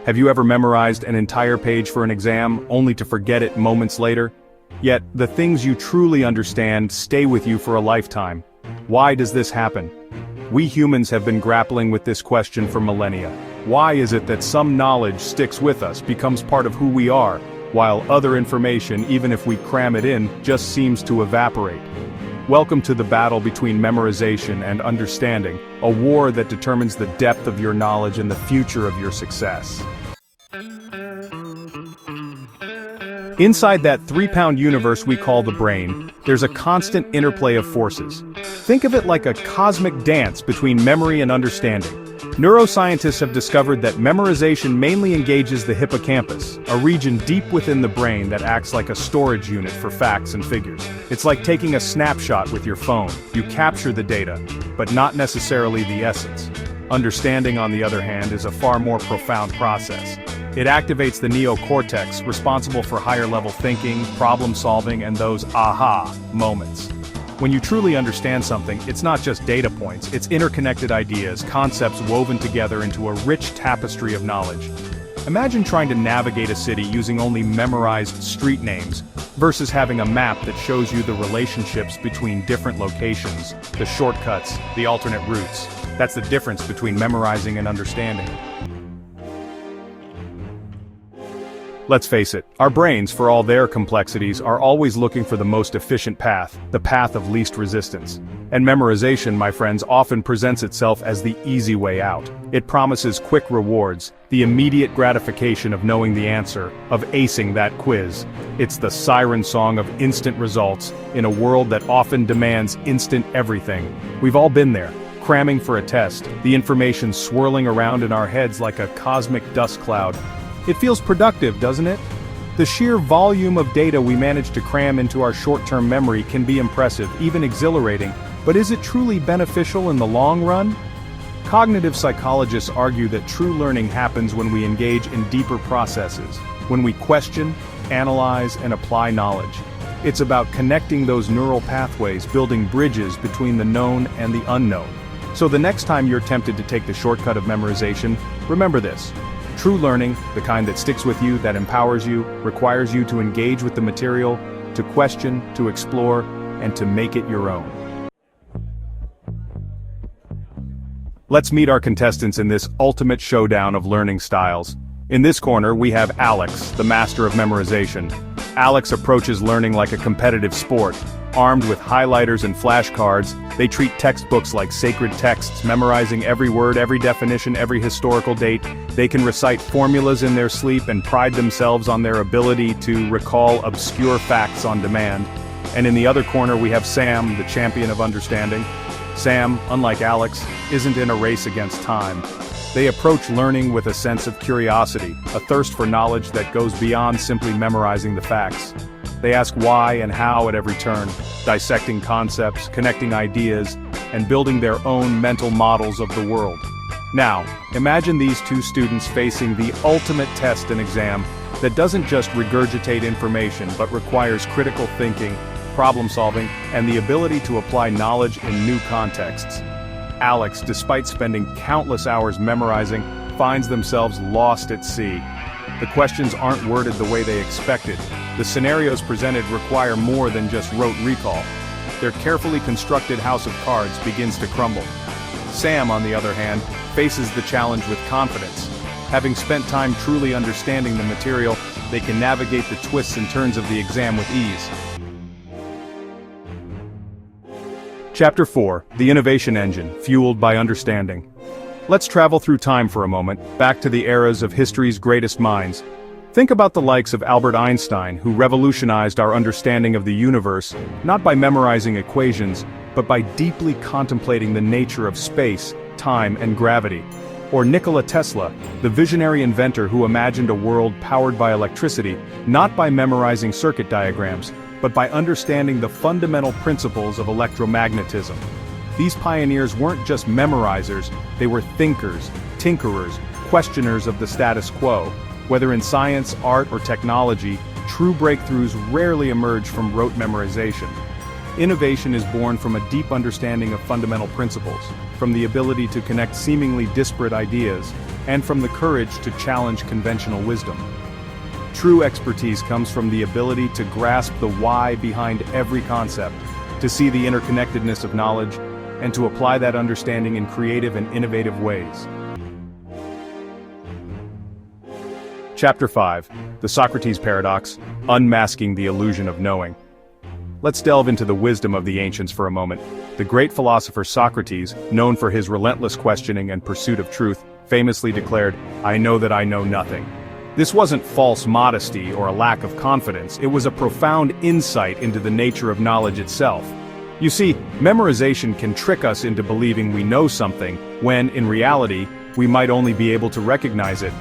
Have you ever memorized an entire page for an exam, only to forget it moments later? Yet, the things you truly understand stay with you for a lifetime. Why does this happen? We humans have been grappling with this question for millennia. Why is it that some knowledge sticks with us, becomes part of who we are, while other information, even if we cram it in, just seems to evaporate? Welcome to the battle between memorization and understanding, a war that determines the depth of your knowledge and the future of your success. Inside that 3-pound universe we call the brain, there's a constant interplay of forces. Think of it like a cosmic dance between memory and understanding. Neuroscientists have discovered that memorization mainly engages the hippocampus, a region deep within the brain that acts like a storage unit for facts and figures. It's like taking a snapshot with your phone. You capture the data, but not necessarily the essence. Understanding, on the other hand, is a far more profound process. It activates the neocortex, responsible for higher-level thinking, problem-solving, and those aha moments. When you truly understand something, it's not just data points, it's interconnected ideas, concepts woven together into a rich tapestry of knowledge. Imagine trying to navigate a city using only memorized street names, versus having a map that shows you the relationships between different locations, the shortcuts, the alternate routes. That's the difference between memorizing and understanding. Let's face it, our brains, for all their complexities, are always looking for the most efficient path, the path of least resistance. And memorization, my friends, often presents itself as the easy way out. It promises quick rewards, the immediate gratification of knowing the answer, of acing that quiz. It's the siren song of instant results, in a world that often demands instant everything. We've all been there, cramming for a test, the information swirling around in our heads like a cosmic dust cloud. It feels productive, doesn't it? The sheer volume of data we manage to cram into our short-term memory can be impressive, even exhilarating, but is it truly beneficial in the long run? Cognitive psychologists argue that true learning happens when we engage in deeper processes, when we question, analyze, and apply knowledge. It's about connecting those neural pathways, building bridges between the known and the unknown. So the next time you're tempted to take the shortcut of memorization, remember this. True learning, the kind that sticks with you, that empowers you, requires you to engage with the material, to question, to explore, and to make it your own. Let's meet our contestants in this ultimate showdown of learning styles. In this corner, we have Alex, the master of memorization. Alex approaches learning like a competitive sport. Armed with highlighters and flashcards, they treat textbooks like sacred texts, memorizing every word, every definition, every historical date. They can recite formulas in their sleep and pride themselves on their ability to recall obscure facts on demand. And in the other corner we have Sam, the champion of understanding. Sam, unlike Alex, isn't in a race against time. They approach learning with a sense of curiosity, a thirst for knowledge that goes beyond simply memorizing the facts. They ask why and how at every turn, dissecting concepts, connecting ideas, and building their own mental models of the world. Now, imagine these two students facing the ultimate test and exam that doesn't just regurgitate information but requires critical thinking, problem solving, and the ability to apply knowledge in new contexts. Alex, despite spending countless hours memorizing, finds themselves lost at sea. The questions aren't worded the way they expected. The scenarios presented require more than just rote recall. Their carefully constructed house of cards begins to crumble. Sam, on the other hand, faces the challenge with confidence. Having spent time truly understanding the material, they can navigate the twists and turns of the exam with ease. Chapter 4, The Innovation Engine, Fueled by Understanding. Let's travel through time for a moment, back to the eras of history's greatest minds. Think about the likes of Albert Einstein, who revolutionized our understanding of the universe, not by memorizing equations, but by deeply contemplating the nature of space, time, and gravity. Or Nikola Tesla, the visionary inventor who imagined a world powered by electricity, not by memorizing circuit diagrams, but by understanding the fundamental principles of electromagnetism. These pioneers weren't just memorizers, they were thinkers, tinkerers, questioners of the status quo. Whether in science, art, or technology, true breakthroughs rarely emerge from rote memorization. Innovation is born from a deep understanding of fundamental principles, from the ability to connect seemingly disparate ideas, and from the courage to challenge conventional wisdom. True expertise comes from the ability to grasp the why behind every concept, to see the interconnectedness of knowledge, and to apply that understanding in creative and innovative ways. Chapter 5. The Socrates Paradox, Unmasking the Illusion of Knowing. Let's delve into the wisdom of the ancients for a moment. The great philosopher Socrates, known for his relentless questioning and pursuit of truth, famously declared, "I know that I know nothing." This wasn't false modesty or a lack of confidence, it was a profound insight into the nature of knowledge itself. You see, memorization can trick us into believing we know something, when, in reality, we might only be able to recognize it.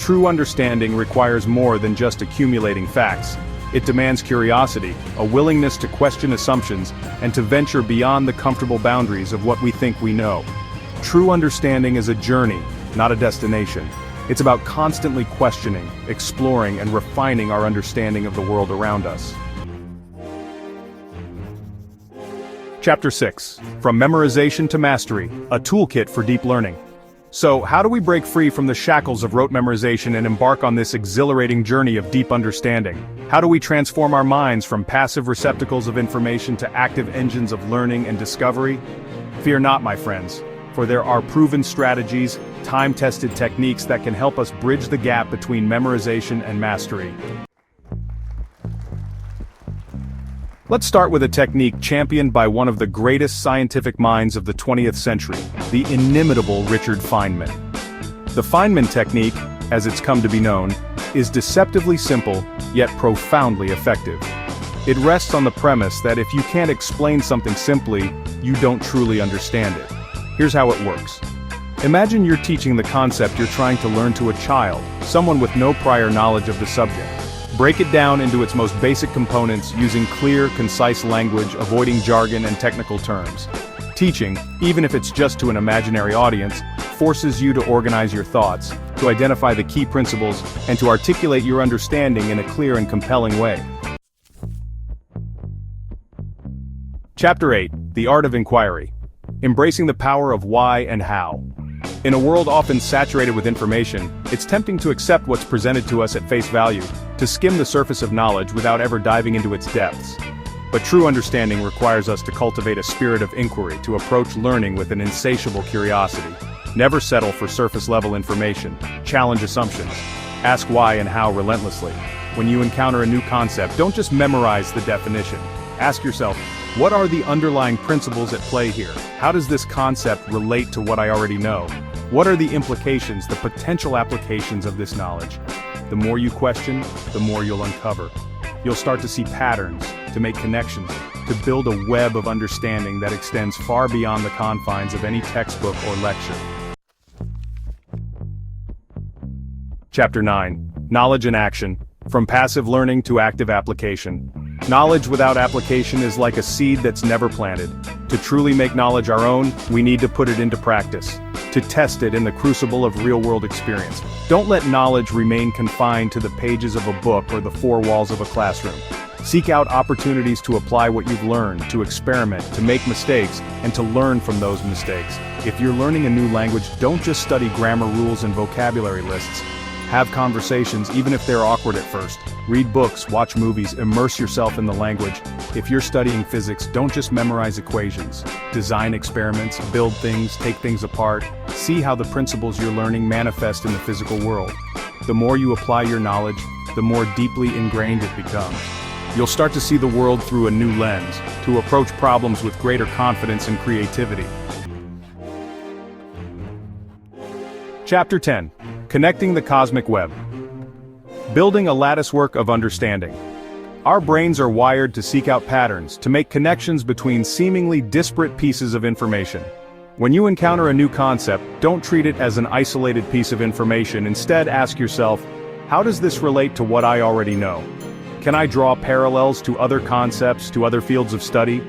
True understanding requires more than just accumulating facts. It demands curiosity, a willingness to question assumptions, and to venture beyond the comfortable boundaries of what we think we know. True understanding is a journey, not a destination. It's about constantly questioning, exploring, and refining our understanding of the world around us. Chapter 6. From Memorization to Mastery, a toolkit for deep learning. So, how do we break free from the shackles of rote memorization and embark on this exhilarating journey of deep understanding? How do we transform our minds from passive receptacles of information to active engines of learning and discovery? Fear not, my friends, for there are proven strategies, time-tested techniques that can help us bridge the gap between memorization and mastery. Let's start with a technique championed by one of the greatest scientific minds of the 20th century, the inimitable Richard Feynman. The Feynman technique, as it's come to be known, is deceptively simple, yet profoundly effective. It rests on the premise that if you can't explain something simply, you don't truly understand it. Here's how it works. Imagine you're teaching the concept you're trying to learn to a child, someone with no prior knowledge of the subject. Break it down into its most basic components using clear, concise language, avoiding jargon and technical terms. Teaching, even if it's just to an imaginary audience, forces you to organize your thoughts, to identify the key principles, and to articulate your understanding in a clear and compelling way. Chapter 8. The Art of Inquiry. Embracing the power of why and how. In a world often saturated with information, it's tempting to accept what's presented to us at face value, to skim the surface of knowledge without ever diving into its depths. But true understanding requires us to cultivate a spirit of inquiry, to approach learning with an insatiable curiosity. Never settle for surface-level information. Challenge assumptions. Ask why and how relentlessly. When you encounter a new concept, don't just memorize the definition. Ask yourself, what are the underlying principles at play here? How does this concept relate to what I already know? What are the implications, the potential applications of this knowledge? The more you question, the more you'll uncover. You'll start to see patterns, to make connections, to build a web of understanding that extends far beyond the confines of any textbook or lecture. Chapter 9. Knowledge and Action. From Passive Learning to Active Application. Knowledge without application is like a seed that's never planted. To truly make knowledge our own, we need to put it into practice, to test it in the crucible of real-world experience. Don't let knowledge remain confined to the pages of a book or the four walls of a classroom. Seek out opportunities to apply what you've learned, to experiment, to make mistakes, and to learn from those mistakes. If you're learning a new language, don't just study grammar rules and vocabulary lists. Have conversations, even if they're awkward at first. Read books, watch movies, immerse yourself in the language. If you're studying physics, don't just memorize equations. Design experiments, build things, take things apart. See how the principles you're learning manifest in the physical world. The more you apply your knowledge, the more deeply ingrained it becomes. You'll start to see the world through a new lens, to approach problems with greater confidence and creativity. Chapter 10. Connecting the Cosmic Web. Building a latticework of understanding. Our brains are wired to seek out patterns, to make connections between seemingly disparate pieces of information. When you encounter a new concept, don't treat it as an isolated piece of information. Instead, ask yourself, how does this relate to what I already know? Can I draw parallels to other concepts, to other fields of study?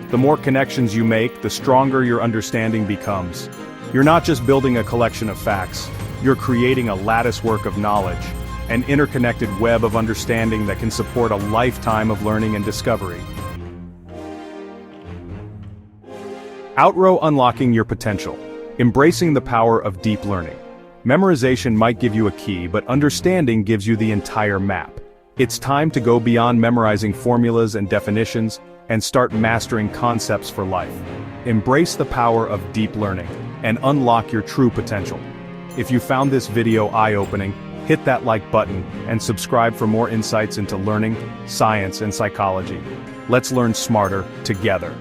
The more connections you make, the stronger your understanding becomes. You're not just building a collection of facts. You're creating a latticework of knowledge, an interconnected web of understanding that can support a lifetime of learning and discovery. Outrow unlocking your potential. Embracing the power of deep learning. Memorization might give you a key, but understanding gives you the entire map. It's time to go beyond memorizing formulas and definitions, and start mastering concepts for life. Embrace the power of deep learning, and unlock your true potential. If you found this video eye-opening, hit that like button, and subscribe for more insights into learning, science, and psychology. Let's learn smarter together.